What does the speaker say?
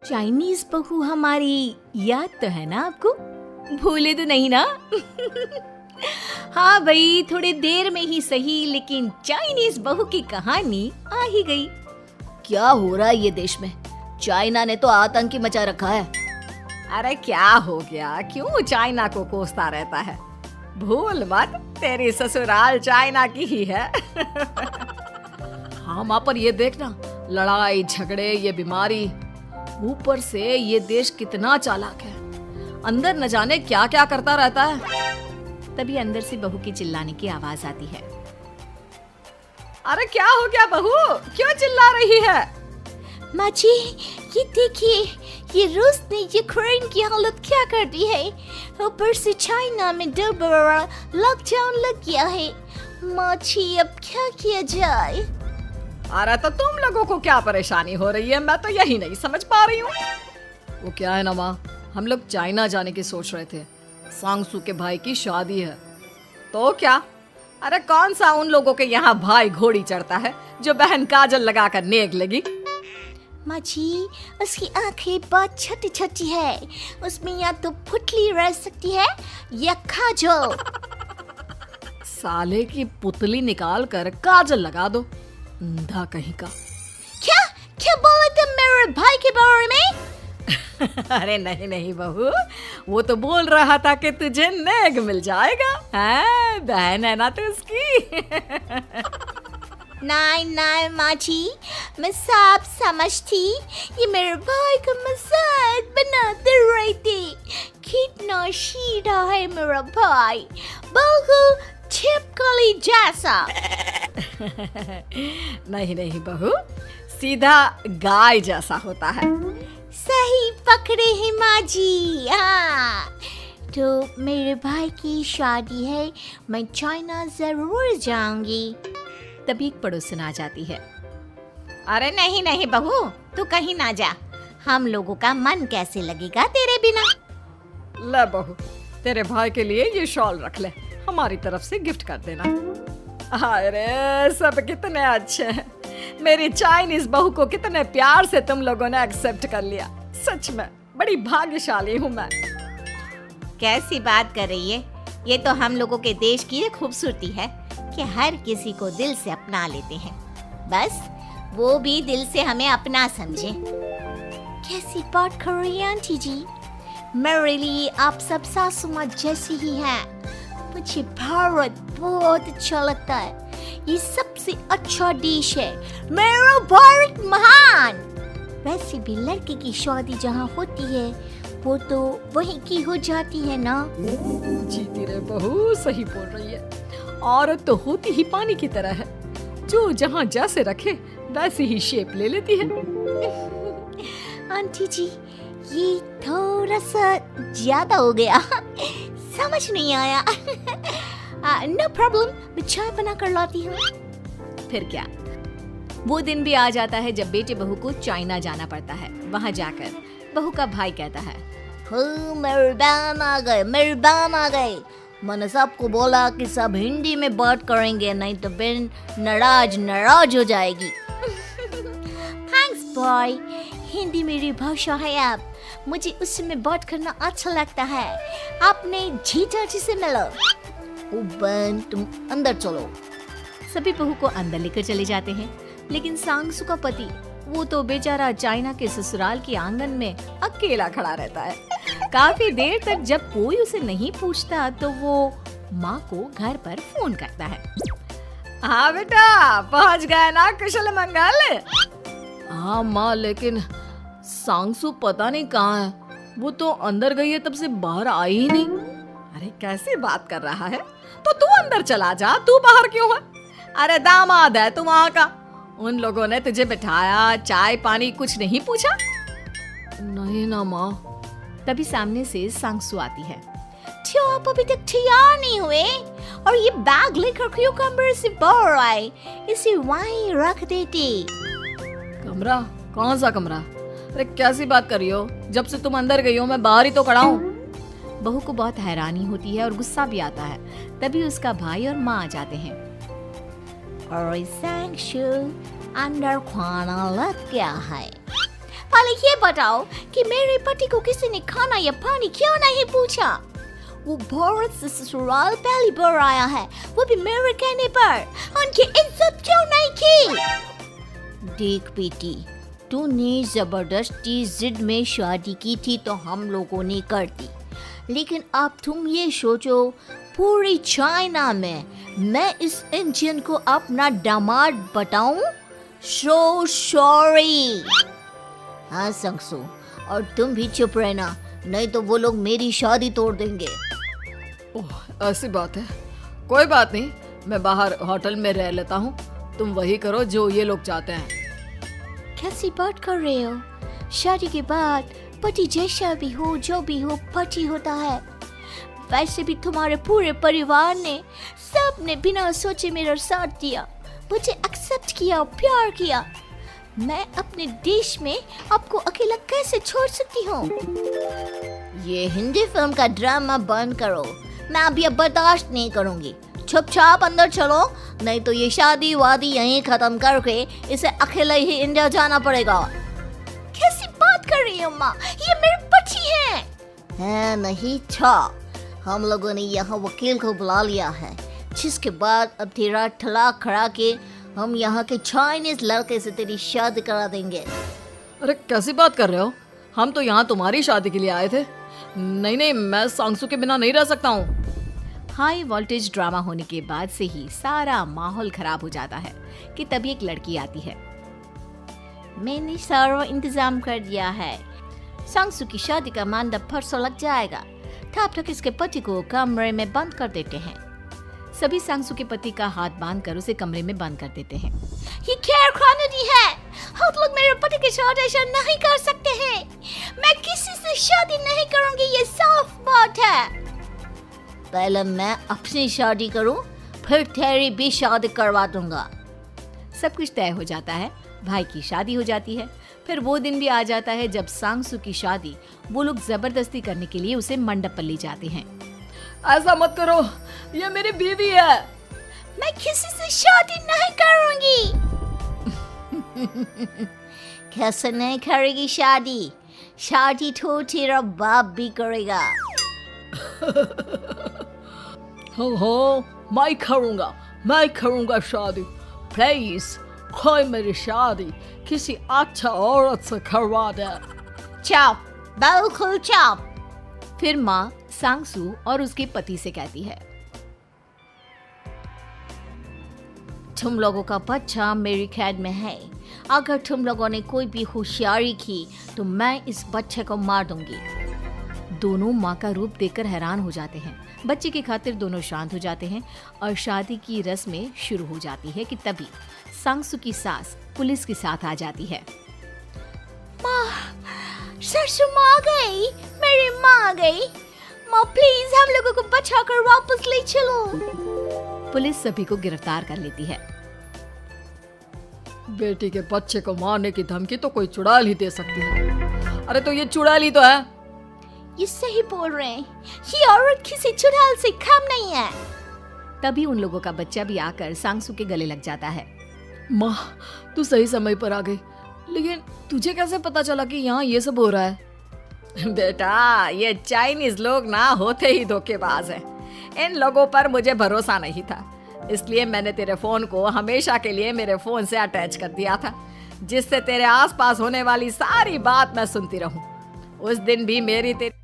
Chinese बहू हमारी याद तो है ना आपको? भूले तो नहीं ना? हाँ भाई, थोड़ी देर में ही सही, लेकिन चाइनीज बहू की कहानी आ ही गई। क्या हो रहा है ये देश में? चाइना ने तो आतंक ही मचा रखा है। अरे क्या हो गया, क्यों चाइना को कोसता रहता है? भूल मत, तेरी ससुराल चाइना की ही है। हाँ माँ, पर ये देखना, लड़ाई झगड़े, ये बीमारी, ऊपर से ये देश कितना चालाक है, अंदर न जाने क्या क्या करता रहता है। तभी अंदर से बहू की चिल्लाने की आवाज आती है। अरे क्या हो गया बहू, क्यों चिल्ला रही है? माँ जी, ये देखिए, ये रूस ने यूक्रेन की हालत क्या कर दी है। ऊपर से चाइना में 2 बड़ा लॉकडाउन लग गया है। माँ जी, अब क्या किया जाए? अरे तो तुम लोगों को क्या परेशानी हो रही है, मैं तो यही नहीं समझ पा रही हूँ। वो क्या है ना माँ, हम लोग चाइना जाने की सोच रहे थे, सांगसू के भाई की शादी है। तो क्या? अरे कौन सा उन लोगों के यहाँ भाई घोड़ी चढ़ता है जो बहन काजल लगाकर नेक लगी? माँ जी, उसकी आंखें बहुत छोटी छोटी है, उसमें या तो पुतली रह सकती है या काजल। साले की पुतली निकाल कर काजल लगा दो, अंधा कहीं का। क्या क्या बोले तुम मेरे भाई के बारे में? अरे नहीं नहीं बहू, वो तो बोल रहा था कि तुझे नेग मिल जाएगा। हैं, बहन है ना तू उसकी। नहीं नहीं माँ जी, मैं सब समझती, ये मेरे भाई का मजाक बनाते रहते। कितना सीधा है मेरा भाई, बिल्कुल छिपकली जैसा। नहीं नहीं बहू, सीधा गाय जैसा होता है। सही पकड़े हैं माँ जी। हाँ, तो मेरे भाई की शादी है, मैं चाइना जरूर जाऊंगी। तभी एक पड़ोसन आ जाती है। अरे नहीं नहीं बहू, तू कहीं ना जा, हम लोगों का मन कैसे लगेगा तेरे बिना। ले बहू, तेरे भाई के लिए ये शॉल रख ले, हमारी तरफ से गिफ्ट कर देना। अरे सब कितने अच्छे हैं, मेरी चाइनीज बहू को कितने प्यार से तुम लोगों ने एक्सेप्ट कर लिया। सच में बड़ी भाग्यशाली हूँ मैं। कैसी बात कर रही है? ये तो हम लोगों के देश की एक खूबसूरती है कि हर किसी को दिल से अपना लेते हैं, बस वो भी दिल से हमें अपना समझे। कैसी बात कर रही है आंटी जी? मेरे लिए आप सब सासू माँ जैसी ही हैं। मुझे भारत बहुत अच्छा लगता है, ये सबसे अच्छा देश है, मेरा भारत महान। वैसे भी लड़के की शादी जहाँ होती है वो तो वहीं की हो जाती है ना। जीती रे बहू, सही बोल रही है। औरत तो होती ही पानी की तरह है, जो जहाँ जैसे रखे वैसी ही शेप ले लेती है। आंटी जी, ये थोड़ा सा ज्यादा हो गया, समझ नहीं आया। नो प्रॉब्लम, मैं चाय बना कर लाती हूँ। फिर क्या, वो दिन भी आ जाता है जब बेटे बहू को चाइना जाना पड़ता है। वहाँ जाकर बहू का भाई कहता है, मेरे बहन आ गए, मेरे बहन आ गए। मैंने सबको बोला कि सब हिंदी में बात करेंगे, नहीं तो बहन नाराज हो जाएगी। थैंक्स बॉय, हिंदी मेरी भाषा है, अब मुझे उसमें बात करना अच्छा लगता है। आपने जीजा जी से मिलो। ओ बहन, तुम अंदर चलो। सभी बहू को अंदर लेकर चले जाते हैं, लेकिन सांगसू का पति, वो तो बेचारा चाइना के ससुराल के आंगन में अकेला खड़ा रहता है। काफी देर तक जब कोई उसे नहीं पूछता तो वो माँ को घर पर फोन करता है। हाँ बेटा, पहुँच गए ना कुशल मंगल? हाँ माँ, लेकिन सांगसू पता नहीं कहाँ है, वो तो अंदर गई है, तब से बाहर आई ही नहीं। अरे कैसी बात कर रहा है, तो तू अंदर चला जा, तू बाहर क्यों है? अरे दामाद है तू वहाँ का, उन लोगों ने तुझे बिठाया, चाय पानी कुछ नहीं पूछा? नहीं ना माँ। तभी सामने से सांगसू आती है। क्यों आप अभी तक तैयार नहीं हुए? और ये बैग लेकर क्यों कमरे से बाहर आए? इसे वहीं रख देते। कमरा? कौन सा कमरा? अरे कैसी बात कर रही हो, जब से तुम अंदर गई हो मैं बाहर ही तो खड़ा हूँ। बहू को बहुत हैरानी होती है और गुस्सा भी आता है। तभी उसका भाई और माँ आ जाते हैं। और सांगसू, अंदर खाना लग गया है, पहले ये बताओ कि मेरे पति को किसी ने खाना या पानी क्यों नहीं पूछा? वो भारत से ससुराल पहली बार आया है, वो भी मेरे कहने पर। उनकी इज्जत क्यों नहीं की? देख बेटी, तूने जबरदस्ती जिद में शादी की थी तो हम लोगों ने कर दी, लेकिन अब तुम ये सोचो, पूरी चाइना में मैं इस इंडियन को अपना दामाद बताऊं? So sorry। हाँ संगसू, और तुम भी चुप रहना, नहीं तो वो लोग मेरी शादी तोड़ देंगे। ओह, ऐसी बात है। कोई बात नहीं, मैं बाहर होटल में रह लेता हूँ, तुम वही करो जो ये लोग चाहते हैं। कैसी बात कर रहे हो? शादी के बाद पति जैसा भी हो, जो भी हो, पति होता है। वैसे भी तुम्हारे पूरे परिवार ने, सबने बिना सोचे मेरा साथ दिया, मुझे एक्सेप्ट किया, प्यार किया। मैं अपने देश में आपको अकेला कैसे छोड़ सकती हूँ? ये हिंदी फिल्म का ड्रामा बंद करो, मैं अभी अब बर्दाश्त नहीं करूँगी। चुपचाप अंदर चलो, नहीं तो ये शादी वादी यहीं खत्म करके इसे अकेले ही इंडिया जाना पड़ेगा। कैसी बात कर रही हो माँ? ये मेरे पति हैं। नहीं था, हम लोगों ने यहाँ वकील को बुला लिया है, जिसके बाद अब तेरा तलाक करा के हम यहाँ के चाइनीज लड़के से तेरी शादी करा देंगे। अरे कैसी बात कर रहे हो? हम तो यहाँ तुम्हारी शादी के लिए आए थे। नहीं नहीं, मैं सांगसू के बिना नहीं रह सकता हूँ। हाई वोल्टेज ड्रामा होने के बाद से ही सारा माहौल खराब हो जाता है कि तभी एक लड़की आती है। मैंने सारा इंतजाम कर दिया है, सांगसू की शादी का मंडप परसों लग जाएगा, तब तक इसके पति को कमरे में बंद कर देते हैं। सभी सांगसू के पति का हाथ बांधकर उसे कमरे में बंद कर देते हैं। ये क्या कानूनी है? आप लोग मेरे पति के साथ ऐसा नहीं कर सकते हैं। मैं किसी से शादी नहीं करूंगी, ये साफ बात है। पहले मैं अपनी शादी करूं, फिर तेरी भी शादी करवा दूंगा। सब कुछ तय हो जाता है, भाई की शादी हो जाती है। फिर वो दिन भी आ जाता है जब सांगसू की शादी वो लोग जबरदस्ती करने के लिए उसे मंडप पर ले जाते हैं। ऐसा मत करो, ये मेरी बीवी है। मैं किसी से शादी नहीं करूंगी। कैसे नहीं करेगी शादी? शादी तो तेरा बाप भी करेगा। हो, मैं करूंगा शादी। प्लीज कोई मेरी शादी किसी अच्छा औरत से करवा दे। चुप, बिल्कुल चुप। फिर माँ सांगसू और उसके पति से कहती है, तुम लोगों का बच्चा मेरी कैद में है। अगर तुम लोगों ने कोई भी होशियारी की तो मैं इस बच्चे को मार दूंगी। दोनों माँ का रूप देखकर हैरान हो जाते हैं। बच्चे की खातिर दोनों शांत हो जाते हैं और शादी की रस्में शुरू हो जाती है कि तभी सांगसू की सास पुलिस के साथ आ जाती है। माँ, सरसू माँ आ गई, मेरी माँ आ गई। माँ प्लीज हम लोगों को बचाकर वापस ले चलो। पुलिस सभी को गिरफ्तार कर लेती है। बेटी के बच्चे को मारने की धमकी तो कोई चुड़ैल ही दे सकती है। अरे तो ये चुड़ैल ही तो है। ये सही बोल रहे हैं, ये औरत किसी चुड़ैल से कम नहीं है। तभी उन लोगों का बच्चा भी आकर सांगसू के गले लग जाता है। माँ, तू सही समय पर आ गई, लेकिन तुझे कैसे पता चला कि यहाँ ये सब हो रहा है? बेटा, ये चाइनीज लोग ना होते ही धोखेबाज हैं। इन लोगों पर मुझे भरोसा नहीं था, इसलिए मैंने तेरे फोन को हमेशा के लिए मेरे फोन से अटैच कर दिया था, जिससे तेरे आसपास होने वाली सारी बात मैं सुनती रहूं। उस दिन भी मेरी तेरी